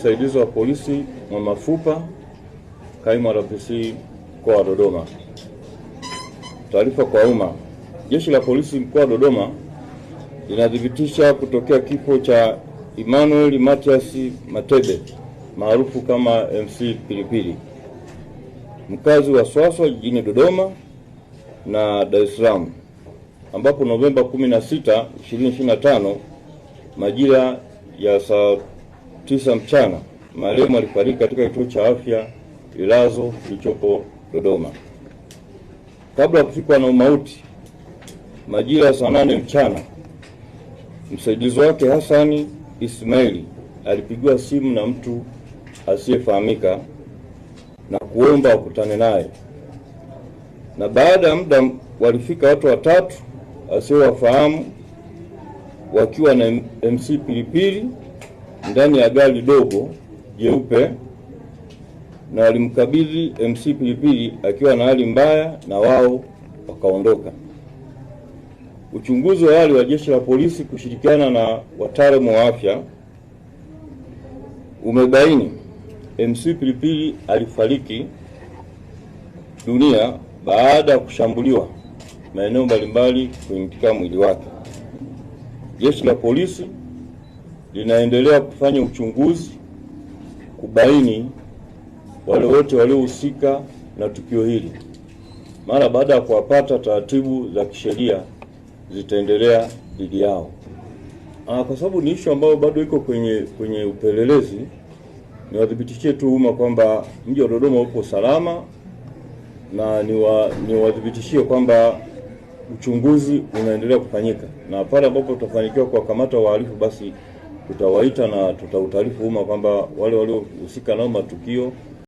msaidizi wa polisi Mwamafupa, kaimu RPC mkoa wa Dodoma. Taarifa kwa umma. Jeshi la polisi mkoa wa Dodoma linathibitisha kutokea kifo cha Emmanuel Mathias Matebe maarufu kama MC Pilipili, mkazi wa Swaswa jijini Dodoma na Dar es Salaam, ambapo Novemba 16, 2025 majira ya saa 9 mchana marehemu alifariki katika kituo cha afya Ilazo kilichopo Dodoma. Kabla ya kufikwa na umauti, majira ya saa 8 mchana, msaidizi wake Hasani Ismaili alipigiwa simu na mtu asiyefahamika na kuomba wakutane naye, na baada ya muda walifika watu watatu asiowafahamu wakiwa na MC Pilipili ndani ya gari dogo jeupe, na walimkabidhi MC Pilipili akiwa na hali mbaya na wao wakaondoka. Uchunguzi wa awali wa jeshi la polisi kushirikiana na wataalamu wa afya umebaini MC Pilipili alifariki dunia baada ya kushambuliwa maeneo mbalimbali katika mwili wake. Jeshi la polisi linaendelea kufanya uchunguzi kubaini wale wote waliohusika na tukio hili. Mara baada ya kuwapata, taratibu za kisheria zitaendelea dhidi yao. Kwa sababu ni issue ambayo bado iko kwenye upelelezi, niwadhibitishie tu umma kwamba mji wa Dodoma upo salama, na niwadhibitishie kwamba uchunguzi unaendelea kufanyika, na pale ambapo tutafanikiwa kuwakamata wahalifu, basi tutawaita na tutautaarifu umma kwamba wale waliohusika na matukio